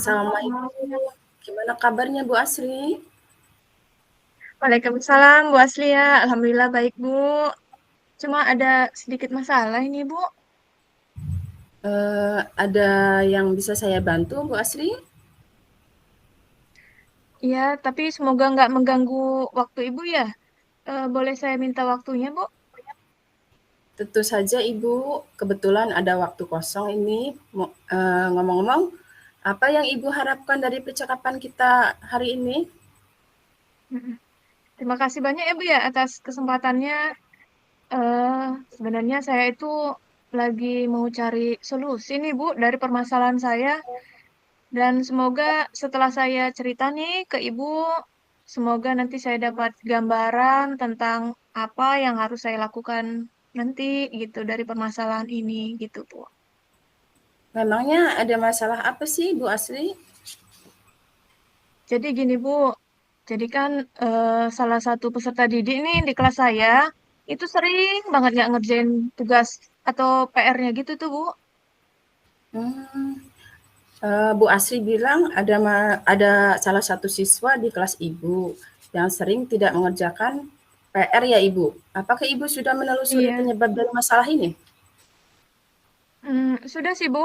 Assalamualaikum. Gimana kabarnya Bu Asri? Waalaikumsalam, Bu Aslia. Alhamdulillah baik, Bu. Cuma ada sedikit masalah ini, Bu. Ada yang bisa saya bantu Bu Asri? Iya, tapi semoga nggak mengganggu waktu Ibu ya. Boleh saya minta waktunya, Bu? Tentu saja Ibu, kebetulan ada waktu kosong ini. Ngomong-ngomong, apa yang Ibu harapkan dari percakapan kita hari ini? Mm-mm. Terima kasih banyak ya, Bu ya, atas kesempatannya. Eh, Sebenarnya saya itu lagi mau cari solusi nih, Bu, dari permasalahan saya. Dan semoga setelah saya cerita nih ke Ibu, semoga nanti saya dapat gambaran tentang apa yang harus saya lakukan nanti gitu dari permasalahan ini gitu, Bu. Memangnya ada masalah apa sih Bu Asri? Jadi gini, Bu. Jadi kan salah satu peserta didik nih di kelas saya itu sering banget nggak ngerjain tugas atau PR-nya gitu tuh, Bu. Hmm, Bu Asri bilang ada salah satu siswa di kelas Ibu yang sering tidak mengerjakan PR ya Ibu. Apakah Ibu sudah menelusuri Iya. penyebab dari masalah ini? Sudah sih, Bu.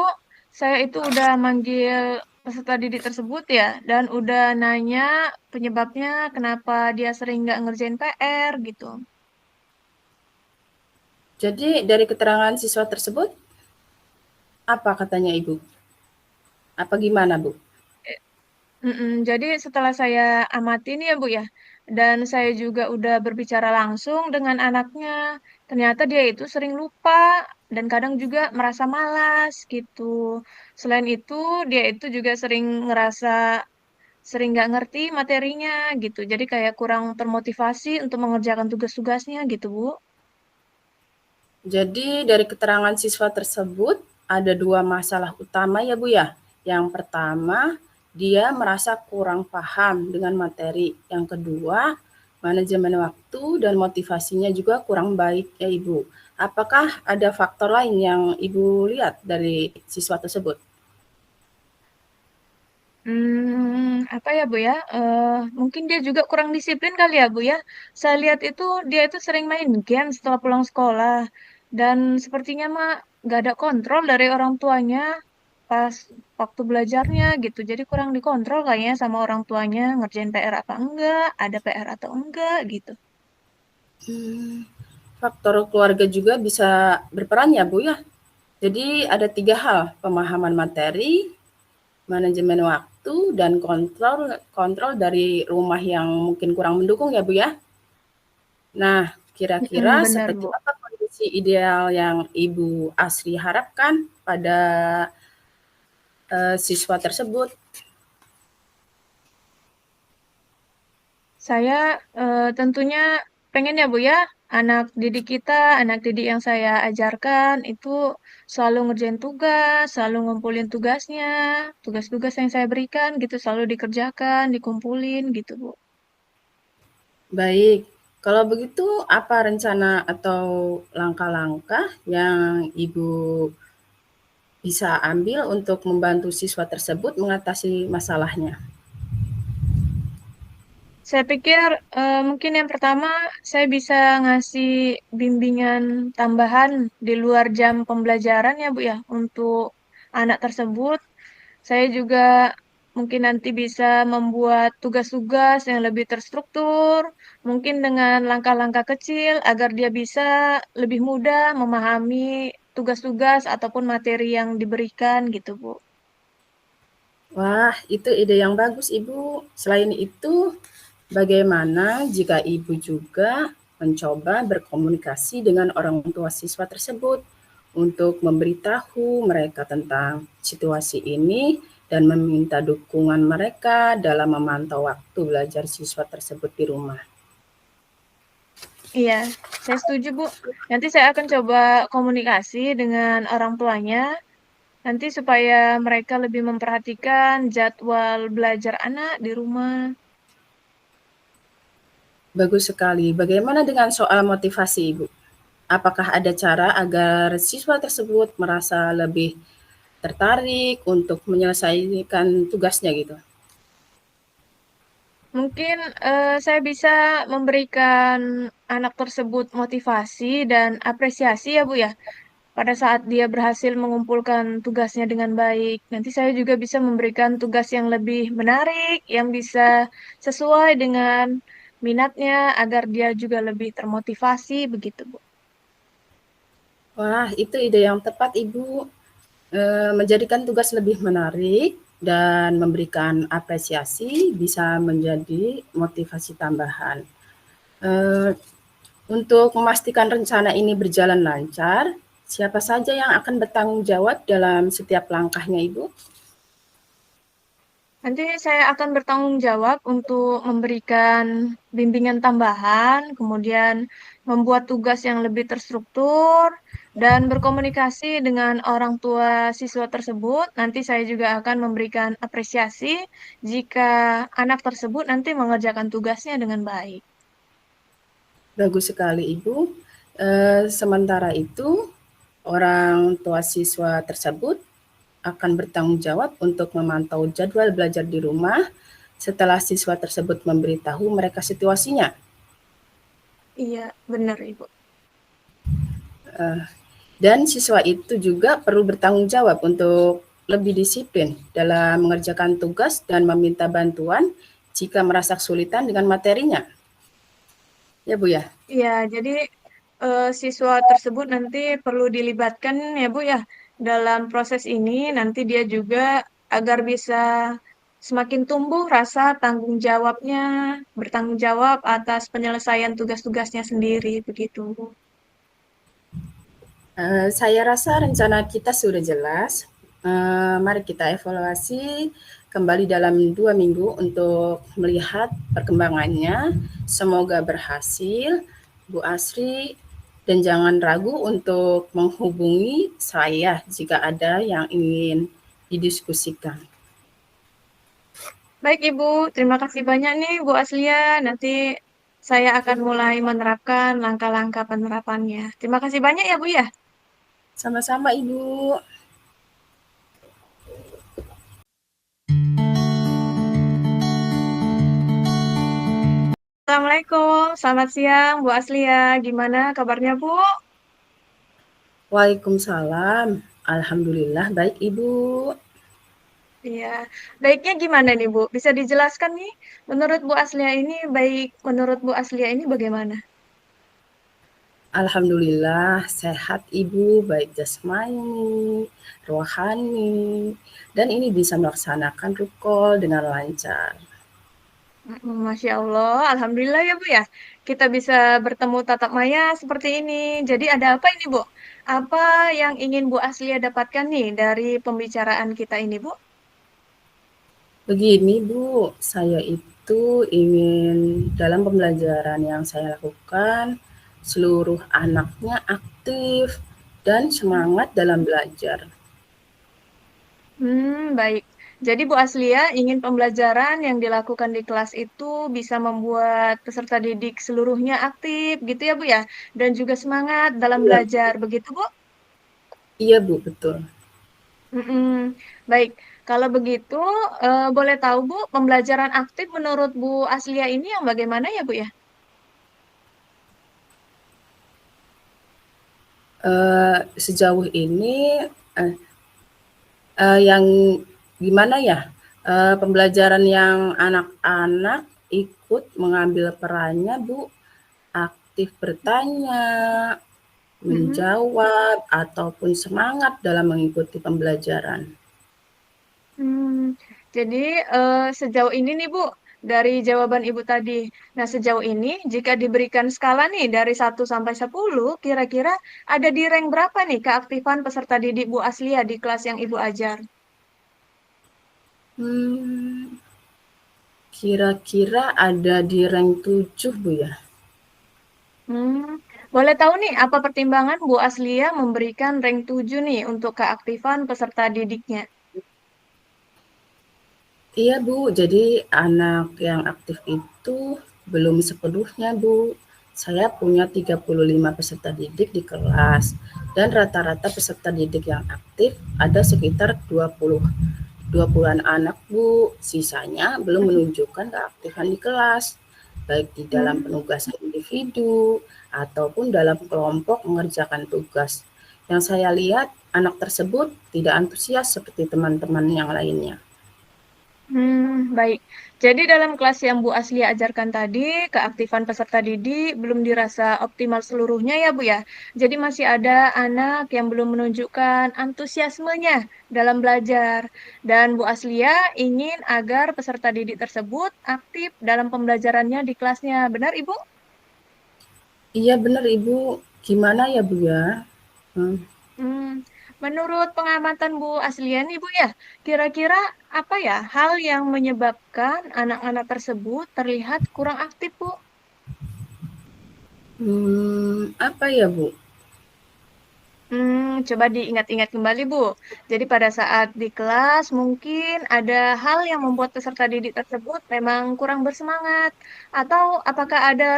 Saya itu udah manggil peserta didik tersebut ya, dan udah nanya penyebabnya kenapa dia sering nggak ngerjain PR gitu. Jadi dari keterangan siswa tersebut, apa katanya Ibu? Apa gimana Bu? Jadi setelah saya amatin ya, Bu ya, dan saya juga udah berbicara langsung dengan anaknya, ternyata dia itu sering lupa dan kadang juga merasa malas gitu. Selain itu, dia itu juga sering ngerasa sering nggak ngerti materinya gitu. Jadi kayak kurang termotivasi untuk mengerjakan tugas-tugasnya gitu, Bu. Jadi dari keterangan siswa tersebut ada dua masalah utama ya Bu ya. Yang pertama, dia merasa kurang paham dengan materi. Yang kedua, manajemen waktu dan motivasinya juga kurang baik ya Ibu. Apakah ada faktor lain yang Ibu lihat dari siswa tersebut? Apa ya, Bu ya? Mungkin dia juga kurang disiplin kali ya, Bu ya. Saya lihat itu dia itu sering main game setelah pulang sekolah dan sepertinya mah nggak ada kontrol dari orang tuanya pas waktu belajarnya gitu. Jadi kurang dikontrol kayaknya sama orang tuanya ngerjain PR apa enggak, ada PR atau enggak gitu. Faktor keluarga juga bisa berperan ya Bu ya. Jadi ada tiga hal, pemahaman materi, manajemen waktu dan kontrol kontrol dari rumah yang mungkin kurang mendukung ya Bu ya. Nah, kira-kira Benar, seperti Bu. apa kondisi ideal yang Ibu Asri harapkan pada siswa tersebut? Saya tentunya pengen ya, Bu ya, anak didik kita, anak didik yang saya ajarkan itu selalu ngerjain tugas, selalu ngumpulin tugasnya, tugas-tugas yang saya berikan gitu selalu dikerjakan, dikumpulin gitu, Bu. Baik, kalau begitu apa rencana atau langkah-langkah yang Ibu bisa ambil untuk membantu siswa tersebut mengatasi masalahnya? Saya pikir mungkin yang pertama saya bisa ngasih bimbingan tambahan di luar jam pembelajaran ya, Bu ya, untuk anak tersebut. Saya juga mungkin nanti bisa membuat tugas-tugas yang lebih terstruktur, mungkin dengan langkah-langkah kecil agar dia bisa lebih mudah memahami tugas-tugas ataupun materi yang diberikan gitu, Bu. Wah, itu ide yang bagus, Ibu. Selain itu, bagaimana jika Ibu juga mencoba berkomunikasi dengan orang tua siswa tersebut untuk memberitahu mereka tentang situasi ini dan meminta dukungan mereka dalam memantau waktu belajar siswa tersebut di rumah? Iya, saya setuju, Bu. Nanti saya akan coba komunikasi dengan orang tuanya, nanti supaya mereka lebih memperhatikan jadwal belajar anak di rumah. Bagus sekali. Bagaimana dengan soal motivasi, Ibu? Apakah ada cara agar siswa tersebut merasa lebih tertarik untuk menyelesaikan tugasnya gitu? Mungkin saya bisa memberikan anak tersebut motivasi dan apresiasi ya Bu ya, pada saat dia berhasil mengumpulkan tugasnya dengan baik. Nanti saya juga bisa memberikan tugas yang lebih menarik, yang bisa sesuai dengan minatnya agar dia juga lebih termotivasi begitu Bu. Wah, itu ide yang tepat Ibu. Menjadikan tugas lebih menarik dan memberikan apresiasi bisa menjadi motivasi tambahan. Eee, untuk memastikan rencana ini berjalan lancar, siapa saja yang akan bertanggung jawab dalam setiap langkahnya, Ibu? Nanti saya akan bertanggung jawab untuk memberikan bimbingan tambahan, kemudian membuat tugas yang lebih terstruktur, dan berkomunikasi dengan orang tua siswa tersebut. Nanti saya juga akan memberikan apresiasi jika anak tersebut nanti mengerjakan tugasnya dengan baik. Bagus sekali, Ibu. Sementara itu, orang tua siswa tersebut akan bertanggung jawab untuk memantau jadwal belajar di rumah setelah siswa tersebut memberitahu mereka situasinya. Iya, benar Ibu. Eh, Dan siswa itu juga perlu bertanggung jawab untuk lebih disiplin dalam mengerjakan tugas dan meminta bantuan jika merasa kesulitan dengan materinya. Ya, Bu ya? Iya, jadi siswa tersebut nanti perlu dilibatkan ya Bu ya dalam proses ini. Nanti dia juga agar bisa semakin tumbuh rasa tanggung jawabnya, bertanggung jawab atas penyelesaian tugas-tugasnya sendiri begitu. Saya rasa rencana kita sudah jelas. Mari kita evaluasi kembali dalam 2 minggu untuk melihat perkembangannya. Semoga berhasil, Bu Asri, dan jangan ragu untuk menghubungi saya jika ada yang ingin didiskusikan. Baik Ibu, terima kasih banyak nih Bu Aslia. Nanti saya akan mulai menerapkan langkah-langkah penerapannya. Terima kasih banyak ya Bu ya. Sama-sama, Ibu. Assalamualaikum, selamat siang Bu Aslia. Gimana kabarnya Bu? Waalaikumsalam. Alhamdulillah baik, Ibu. Iya, baiknya gimana nih Bu? Bisa dijelaskan nih, menurut Bu Aslia ini baik, menurut Bu Aslia ini bagaimana? Alhamdulillah sehat, Ibu, baik jasmani, rohani, dan ini bisa melaksanakan rukun dengan lancar. Masya Allah, Alhamdulillah ya Bu ya. Kita bisa bertemu tatap maya seperti ini. Jadi ada apa ini Bu? Apa yang ingin Bu Aslia dapatkan nih dari pembicaraan kita ini Bu? Begini, Bu, saya itu ingin dalam pembelajaran yang saya lakukan, seluruh anaknya aktif dan semangat dalam belajar. Baik. Jadi Bu Aslia ingin pembelajaran yang dilakukan di kelas itu bisa membuat peserta didik seluruhnya aktif gitu ya Bu ya, dan juga semangat dalam Iya, belajar, begitu Bu? iya, Bu, betul. Mm-mm. Baik, kalau begitu boleh tahu Bu, pembelajaran aktif menurut Bu Aslia ini yang bagaimana ya Bu ya? Sejauh ini eh, yang gimana ya, pembelajaran yang anak-anak ikut mengambil perannya, Bu, aktif bertanya, Mm-mm. menjawab, ataupun semangat dalam mengikuti pembelajaran. Hmm, jadi sejauh ini nih Bu, dari jawaban Ibu tadi. Nah, sejauh ini jika diberikan skala nih dari 1 sampai 10, kira-kira ada di rank berapa nih keaktifan peserta didik Bu Aslia di kelas yang Ibu ajar? Hmm, kira-kira ada di rank 7, Bu, ya? Hmm, boleh tahu nih apa pertimbangan Bu Aslia memberikan rank 7 nih untuk keaktifan peserta didiknya? Iya, Bu, jadi anak yang aktif itu belum sepenuhnya, Bu. Saya punya 35 peserta didik di kelas dan rata-rata peserta didik yang aktif ada sekitar 20-an anak, Bu. Sisanya belum menunjukkan keaktifan di kelas, baik di dalam Hmm. penugasan individu ataupun dalam kelompok mengerjakan tugas. Yang saya lihat, anak tersebut tidak antusias seperti teman-teman yang lainnya. Baik. Jadi dalam kelas yang Bu Asli ajarkan tadi, keaktifan peserta didik belum dirasa optimal seluruhnya ya Bu ya. Jadi masih ada anak yang belum menunjukkan antusiasmenya dalam belajar. Dan Bu Aslia ingin agar peserta didik tersebut aktif dalam pembelajarannya di kelasnya. Benar Ibu? Iya benar Ibu, gimana ya Bu ya? Hmm. Hmm, Menurut pengamatan Bu Aslian nih Bu ya, kira-kira apa ya hal yang menyebabkan anak-anak tersebut terlihat kurang aktif Bu? Apa ya Bu? Coba diingat-ingat kembali, Bu. Jadi pada saat di kelas mungkin ada hal yang membuat peserta didik tersebut memang kurang bersemangat. Atau apakah ada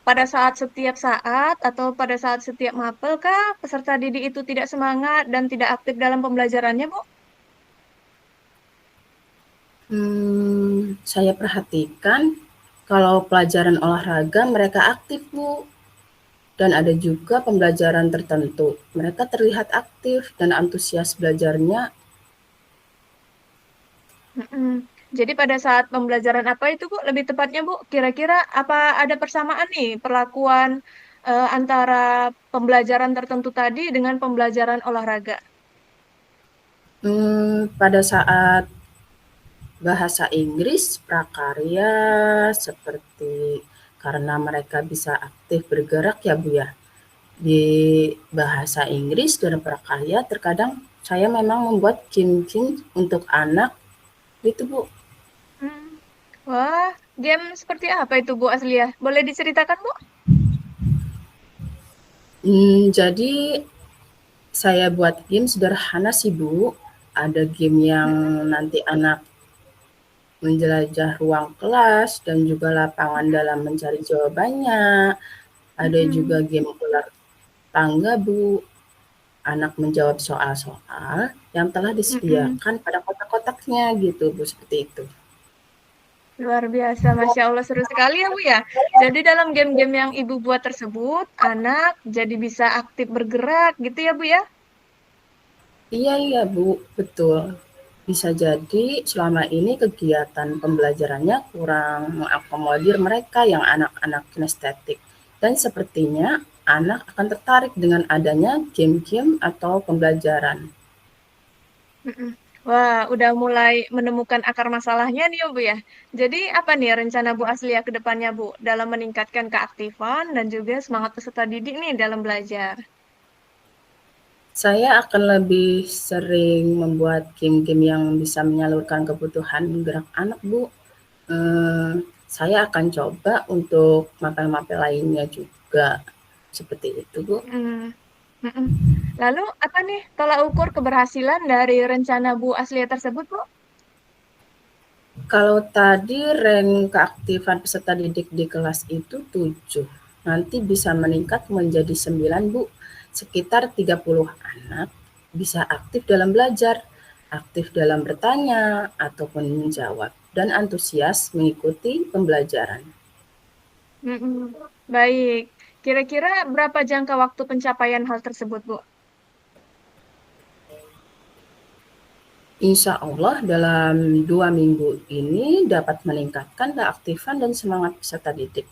pada saat setiap saat atau pada saat setiap mapel kah peserta didik itu tidak semangat dan tidak aktif dalam pembelajarannya, Bu? Saya perhatikan kalau pelajaran olahraga mereka aktif, Bu. Dan ada juga pembelajaran tertentu. Mereka terlihat aktif dan antusias belajarnya. Mm-mm. Jadi pada saat pembelajaran apa itu, Bu? Lebih tepatnya, Bu, kira-kira apa ada persamaan nih perlakuan antara pembelajaran tertentu tadi dengan pembelajaran olahraga? Pada saat bahasa Inggris, prakarya seperti karena mereka bisa aktif bergerak ya Bu ya. Di bahasa Inggris dan prakarya terkadang saya memang membuat game-game untuk anak gitu Bu. Hmm. Wah, game seperti apa itu, Bu Aslia? Boleh diceritakan, Bu? Jadi saya buat game sederhana sih Bu. Ada game yang Mm-mm, nanti anak menjelajah ruang kelas dan juga lapangan mm-mm, dalam mencari jawabannya. Ada juga mm-mm, game ular tangga, Bu. Anak menjawab soal-soal yang telah mm-mm. disediakan pada kotak-kotaknya gitu, Bu, seperti itu. Luar biasa, Masya Allah seru sekali ya Bu ya. Jadi dalam game-game yang Ibu buat tersebut, anak jadi bisa aktif bergerak gitu ya Bu ya? Iya iya, Bu, betul. Bisa jadi selama ini kegiatan pembelajarannya kurang mengakomodir mereka yang anak-anak kinestetik. Dan sepertinya anak akan tertarik dengan adanya game-game atau pembelajaran. Mm-mm. Wah, udah mulai menemukan akar masalahnya nih ya Bu ya. Jadi apa nih rencana Bu Aslia ke depannya Bu dalam meningkatkan keaktifan dan juga semangat peserta didik nih dalam belajar? Saya akan lebih sering membuat game-game yang bisa menyalurkan kebutuhan gerak anak, Bu. Saya akan coba untuk mapel-mapel lainnya juga, seperti itu, Bu. Mm, mm-mm. Lalu apa nih tolak ukur keberhasilan dari rencana Bu Aslia tersebut Bu? Kalau tadi rank keaktifan peserta didik di kelas itu 7, nanti bisa meningkat menjadi 9, Bu. Sekitar 30 anak bisa aktif dalam belajar, aktif dalam bertanya ataupun menjawab, dan antusias mengikuti pembelajaran. Mm-mm. Baik, kira-kira berapa jangka waktu pencapaian hal tersebut Bu? Insya Allah dalam 2 minggu ini dapat meningkatkan keaktifan dan semangat peserta didik.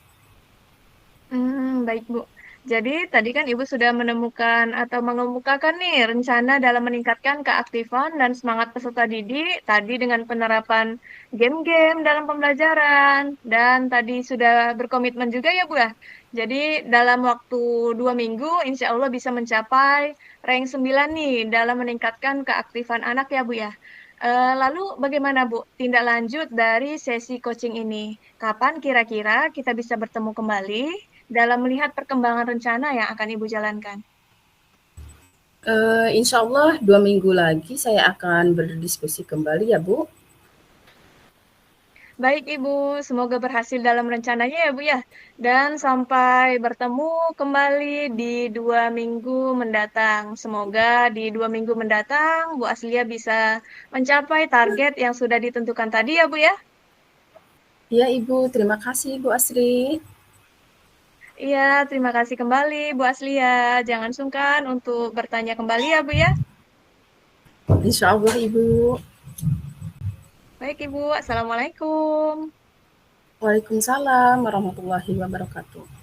Baik, Bu. Jadi, tadi kan Ibu sudah menemukan atau mengemukakan nih rencana dalam meningkatkan keaktifan dan semangat peserta didik tadi dengan penerapan game-game dalam pembelajaran. Dan tadi sudah berkomitmen juga ya, Bu ya. Jadi, dalam waktu 2 minggu, insya Allah bisa mencapai rank 9 nih dalam meningkatkan keaktifan anak ya, Bu ya. Lalu bagaimana Bu tindak lanjut dari sesi coaching ini? Kapan kira-kira kita bisa bertemu kembali dalam melihat perkembangan rencana yang akan Ibu jalankan? Insya Allah 2 minggu lagi saya akan berdiskusi kembali ya Bu. Baik Ibu, semoga berhasil dalam rencananya ya Bu ya. Dan sampai bertemu kembali di 2 minggu mendatang. Semoga di 2 minggu mendatang Bu Aslia bisa mencapai target yang sudah ditentukan tadi ya Bu ya. Iya Ibu, terima kasih Bu Asri. Iya, terima kasih kembali Bu Aslia. Jangan sungkan untuk bertanya kembali ya Bu ya. Insya Allah Ibu. Baik Ibu, Assalamualaikum. Waalaikumsalam warahmatullahi wabarakatuh.